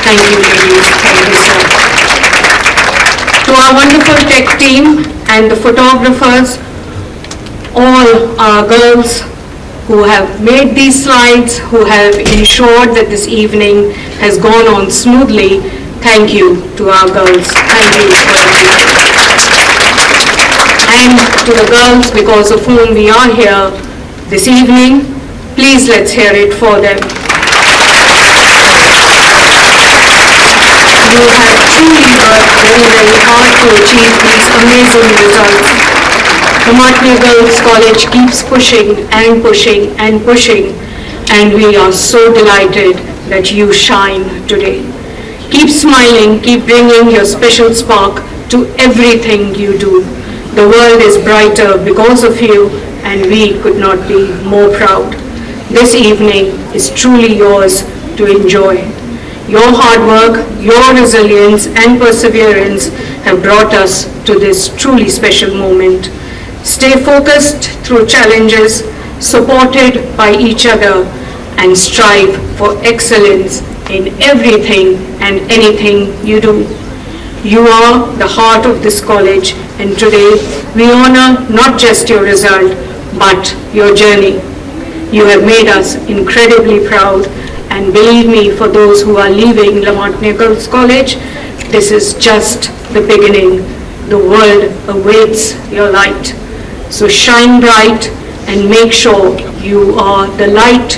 Thank you, ladies. Thank you, sir. To our wonderful tech team and the photographers, all our girls who have made these slides, who have ensured that this evening has gone on smoothly, thank you to our girls. Thank you for everything. And to the girls because of whom we are here this evening, please let's hear it for them. You have truly worked very, very hard to achieve these amazing results. Lamartine Girls College keeps pushing and pushing and pushing, and we are so delighted that you shine today. Keep smiling, keep bringing your special spark to everything you do. The world is brighter because of you, and we could not be more proud. This evening is truly yours to enjoy. Your hard work, your resilience and perseverance have brought us to this truly special moment. Stay focused through challenges, supported by each other, and strive for excellence in everything and anything you do. You are the heart of this college, and today we honor not just your result, but your journey. You have made us incredibly proud, and believe me, for those who are leaving Lamartine Girls College, this is just the beginning. The world awaits your light. So shine bright and make sure you are the light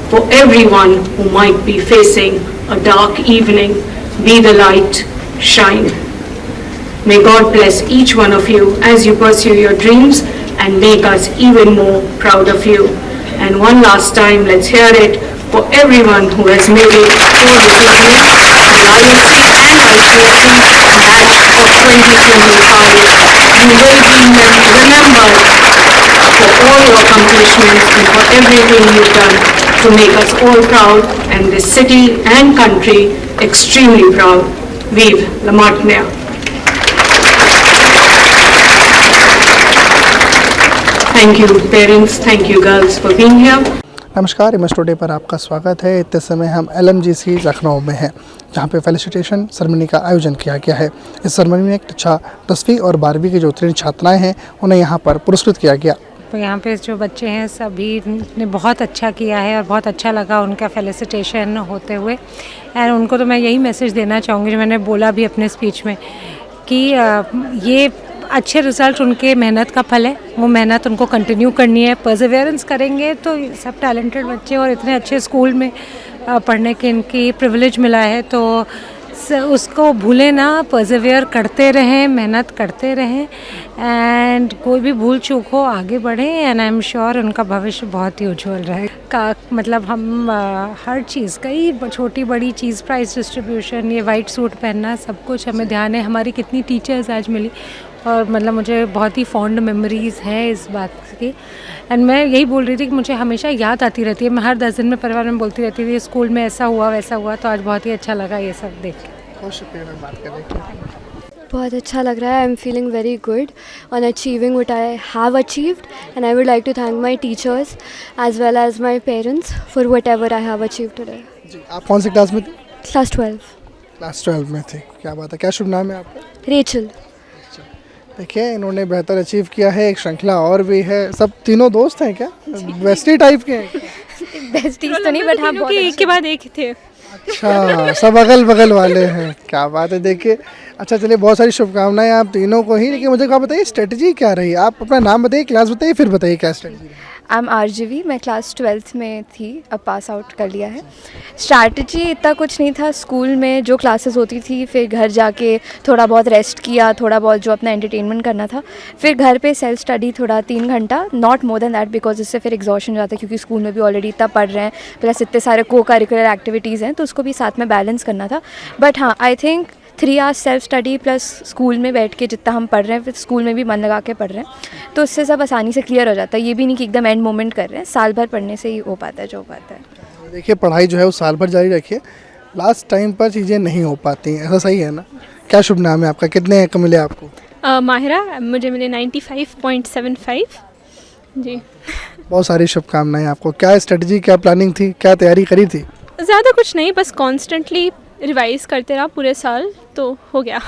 for everyone who might be facing a dark evening. Be the light, shine. May God bless each one of you as you pursue your dreams and make us even more proud of you. And one last time, let's hear it for everyone who has made it through this evening, the IMC and ICSE batch of 2025. You will be remembered for all your accomplishments and for everything you've done to make us all proud and this city and country extremely proud. Vive Lamartine! Thank you parents, thank you girls for being here. नमस्कार, image today पर आपका स्वागत है। इतने समय हम LMGC Lucknow में हैं, जहां पे फेलिसिटेशन सेरेमनी का आयोजन किया गया है। इस सेरेमनी में कक्षा 10वीं और 12वीं की जो उत्तीर्ण छात्राएं हैं उन्हें यहां पर पुरस्कृत किया गया। तो यहाँ पे जो बच्चे हैं सभी ने बहुत अच्छा किया है और बहुत अच्छा लगा उनका फेलिसिटेशन होते हुए। एंड उनको तो मैं यही मैसेज देना चाहूँगी जो मैंने बोला भी अपने स्पीच में कि ये अच्छे रिज़ल्ट उनके मेहनत का फल है। वो मेहनत उनको कंटिन्यू करनी है, परसिवियरेंस करेंगे तो सब टैलेंटेड बच्चे और इतने अच्छे स्कूल में पढ़ने के इनकी प्रिविलेज मिला है, तो उसको भूलें ना, परसिवियर करते रहें, मेहनत करते रहें एंड कोई भी भूल चूक हो आगे बढ़ें। एंड आई एम श्योर उनका भविष्य बहुत ही उज्जवल रहेगा। मतलब हम हर चीज़, कई छोटी बड़ी चीज़, प्राइज़ डिस्ट्रीब्यूशन, ये वाइट सूट पहनना, सब कुछ हमें ध्यान है। हमारी कितनी टीचर्स आज मिली और मतलब मुझे बहुत ही फॉन्ड मेमोरीज़ हैं इस बात की। एंड मैं यही बोल रही थी कि मुझे हमेशा याद आती रहती है। मैं हर 10 दिन में परिवार में बोलती रहती थी स्कूल में ऐसा हुआ वैसा हुआ, तो आज बहुत ही अच्छा लगा ये सब देख के। बहुत शुक्रिया मैम बात करने के लिए। बहुत अच्छा लग रहा है। I am feeling very good on achieving what I have achieved and I would like to thank my teachers as well as my parents for whatever I have achieved today. जी, आप कौन सी क्लास में थी? Class 12। Class 12 में थी, क्या बात है। क्या शुभ नाम है आपका? रेचल। देखिए, इन्होंने बेहतर अचीव किया है। एक श्रृंखला और भी है। सब तीनों दोस्त हैं क्या? बेस्टी टाइप के हैं? बेस्टीज तो नहीं, बट हाँ बहुत एक के बाद एक थे। अच्छा, सब अगल बगल वाले हैं, क्या बात है। देखिए, अच्छा चलिए, बहुत सारी शुभकामनाएं आप तीनों को ही। लेकिन मुझे क्या बताइए, स्ट्रेटजी क्या रही? आप अपना नाम बताइए, क्लास बताइए, फिर बताइए क्या स्ट्रेटजी रही। आई एम RGV, मैं क्लास 12th में थी, अब पास आउट कर लिया है। स्ट्रैटेजी इतना कुछ नहीं था। स्कूल में जो क्लासेस होती थी, फिर घर जाके थोड़ा बहुत रेस्ट किया, थोड़ा बहुत जो अपना एंटरटेनमेंट करना था, फिर घर पे सेल्फ स्टडी थोड़ा 3 घंटा, not more than that, because इससे फिर एग्जॉशन जाता है, क्योंकि स्कूल में भी ऑलरेडी इतना पढ़ रहे हैं, प्लस इतने सारे को करिकुलर एक्टिविटीज़ हैं, तो उसको भी साथ में बैलेंस करना था। बट हाँ, I think 3 hours self study plus school में बैठ के जितना हम पढ़ रहे हैं, फिर स्कूल में भी मन लगा के पढ़ रहे हैं, तो उससे सब आसानी से क्लियर हो जाता है। ये भी नहीं कि एकदम एंड मोमेंट कर रहे हैं, साल भर पढ़ने से ही हो पाता है जो पाता है। देखिए, पढ़ाई जो है वो साल भर जारी रखिए, लास्ट टाइम पर चीज़ें नहीं हो पाती, ऐसा सही है ना? क्या शुभ नाम है आपका? कितने अंक मिले आपको? माहिरा, मुझे मिले 95.75। जी, बहुत सारी शुभकामनाएं आपको। क्या स्ट्रेटजी, क्या प्लानिंग थी, क्या तैयारी करी थी? ज़्यादा कुछ नहीं, बस कॉन्स्टेंटली रिवाइज करते रहा पूरे साल, तो हो गया।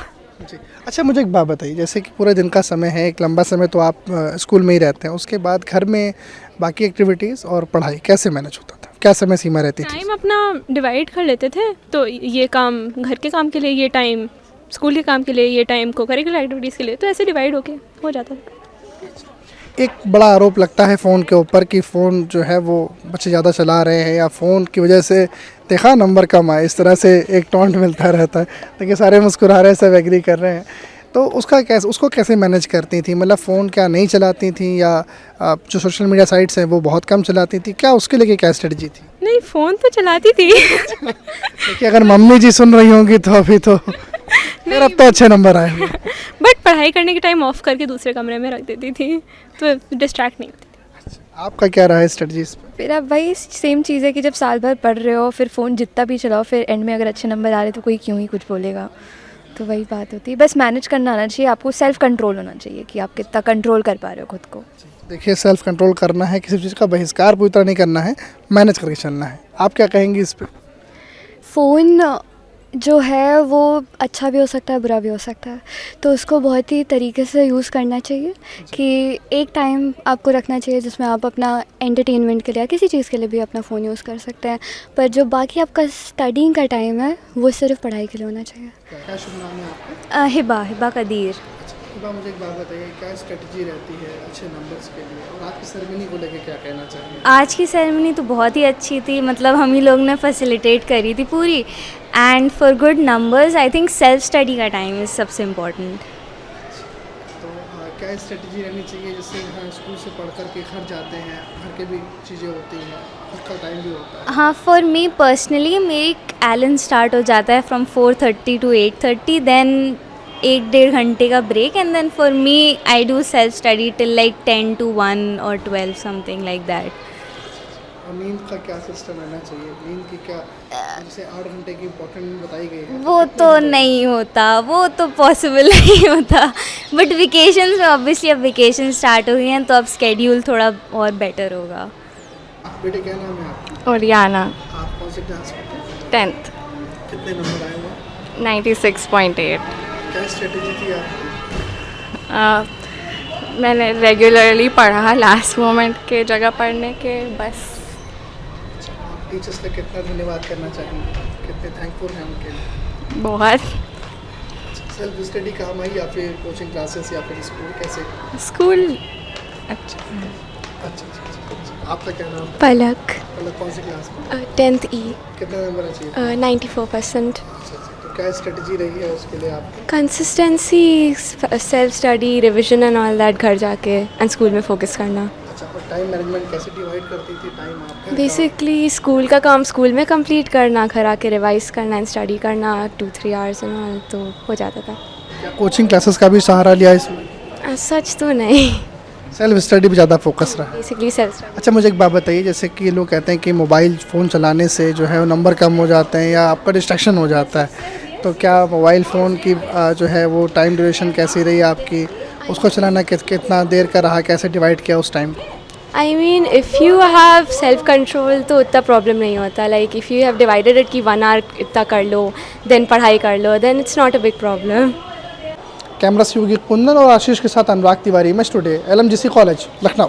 जी, अच्छा मुझे एक बात बताइए, जैसे कि पूरे दिन का समय है, एक लंबा समय तो आप स्कूल में ही रहते हैं, उसके बाद घर में बाकी एक्टिविटीज़ और पढ़ाई कैसे मैनेज होता था? क्या समय सीमा रहती थी? टाइम अपना डिवाइड कर लेते थे, तो ये काम घर के काम के लिए, ये टाइम स्कूल के काम के लिए, ये टाइम को करिकुलर एक्टिविटीज़ के लिए, तो ऐसे डिवाइड होके हो जाता था। एक बड़ा आरोप लगता है फ़ोन के ऊपर कि फ़ोन जो है वो बच्चे ज़्यादा चला रहे हैं, या फ़ोन की वजह से देखा नंबर कम आए, इस तरह से एक टॉन्ट मिलता रहता है। देखिए, सारे मुस्कुरा रहे हैं, सब एग्री कर रहे हैं, तो उसको कैसे मैनेज करती थी? मतलब फ़ोन क्या नहीं चलाती थी, या जो सोशल मीडिया साइट्स हैं वो बहुत कम चलाती थी? क्या उसके लिए क्या स्ट्रेटजी थी? नहीं, फ़ोन तो चलाती थी। देखिए, अगर मम्मी जी सुन रही होंगी तो अभी तो फिर अब तो अच्छे नंबर आए होंगे। बट पढ़ाई करने के टाइम ऑफ करके दूसरे कमरे में रख देती थी, तो डिस्ट्रैक्ट नहीं होती। आपका क्या रहा है स्ट्रेटजीज पे? फिर अब वही सेम चीज़ है कि जब साल भर पढ़ रहे हो फिर फ़ोन जितना भी चलाओ फिर एंड में अगर अच्छे नंबर आ रहे तो कोई क्यों ही कुछ बोलेगा। तो वही बात होती है, बस मैनेज करना आना चाहिए आपको, सेल्फ कंट्रोल होना चाहिए कि आप कितना कंट्रोल कर पा रहे हो खुद को। देखिए सेल्फ कंट्रोल करना है, किसी चीज़ का बहिष्कार पूरी तरह नहीं करना है, मैनेज करके चलना है। आप क्या कहेंगी इस पे? फ़ोन जो है वो अच्छा भी हो सकता है बुरा भी हो सकता है, तो उसको बहुत ही तरीके से यूज़ करना चाहिए कि एक टाइम आपको रखना चाहिए जिसमें आप अपना एंटरटेनमेंट के लिए या किसी चीज़ के लिए भी अपना फ़ोन यूज़ कर सकते हैं, पर जो बाकी आपका स्टडिंग का टाइम है वो सिर्फ पढ़ाई के लिए होना चाहिए। क्या शुभ नाम है आपका? हिबा कदीर। हिबा, मुझे एक बात बताइए, क्या स्ट्रेटजी रहती है अच्छे नंबर्स के लिए, और आज की सेरेमनी को लेकर क्या कहना चाहिए? आज की सेरेमनी तो बहुत ही अच्छी थी, मतलब हम ही लोग ने फैसिलिटेट करी थी पूरी, and for good numbers I think self study का टाइम इज़ सबसे इम्पोर्टेंट। तो क्या स्ट्रेटजी रहनी चाहिए, जैसे हाँ स्कूल से पढ़ कर के घर जाते हैं, घर के भी चीज़ें होती हैं, खुद का टाइम भी होता है? हाँ, फॉर मी पर्सनली मेरी एलन स्टार्ट हो जाता है फ्रॉम 4:30 to 8:30, देन 1-1.5 घंटे का break, and then for me I do self study till like 10 to 1 or 12 something like that. और नींद का क्या सिस्टम रहना चाहिए, नींद की क्या, जैसे 8 घंटे की इम्पोर्टेंट बताई गई है? वो तो नहीं होता, वो तो पॉसिबल नहीं होता, बट वेकेशंस में ऑब्वियसली अब वेकेशन स्टार्ट हो गई हैं तो अब स्केड्यूल थोड़ा और बेटर होगा। बेटे क्या नाम है आपका? ओरियाना, आप कौन से क्लास में थे? 10th, कितने नंबर आए हुए? 96.8। क्या स्ट्रेटजी थी आपकी? मैंने रेगुलरली पढ़ा, लास्ट मोमेंट के जगह पढ़ने के बस। टीचर्स का कितना धन्यवाद करना चाहेंगे, कितने थैंकफुल हैं उनके लिए? बहुत। सेल्फ स्टडी काम आई या फिर कोचिंग क्लासेस या फिर स्कूल, कैसे? स्कूल अच्छा। अच्छा। आपका क्या नाम है? पलक। पलक कौन सी क्लास में? 10th E। कितना नंबर चाहिए? 94%। तो क्या स्ट्रेटजी रही है उसके लिए आपकी? Consistency, self study, revision and all that, घर जाके एंड स्कूल में फोकस करना। अच्छा, और टाइम मैनेजमेंट कैसे डिवाइड करती थी टाइम आप? बेसिकली स्कूल का काम स्कूल में कंप्लीट करना, घर आके रिवाइज करना एंड स्टडी करना 2-3 आवर्स एंड ऑल, तो हो जाता था। क्या कोचिंग क्लासेस का भी सहारा लिया इसमें? सच तो नहीं, सेल्फ स्टडी पे ज़्यादा फोकस रहा? Basically self study. अच्छा, मुझे एक बात बताइए, जैसे कि लोग कहते हैं कि मोबाइल फ़ोन चलाने से जो है वो नंबर कम हो जाते हैं या आपका डिस्ट्रैक्शन हो जाता है, तो क्या मोबाइल फ़ोन की जो है वो टाइम ड्यूरेशन कैसी रही आपकी, उसको चलाना कितना देर का रहा, कैसे डिवाइड किया उस टाइम को? I mean if you have self control तो उतना प्रॉब्लम नहीं होता, like if you have divided it कि 1 आवर इतना कर लो, देन पढ़ाई कर लो, then it's not a big problem. Camera से योगी कुंदन और आशीष के साथ Anurag Tiwari, image today, LMGC college, Lucknow.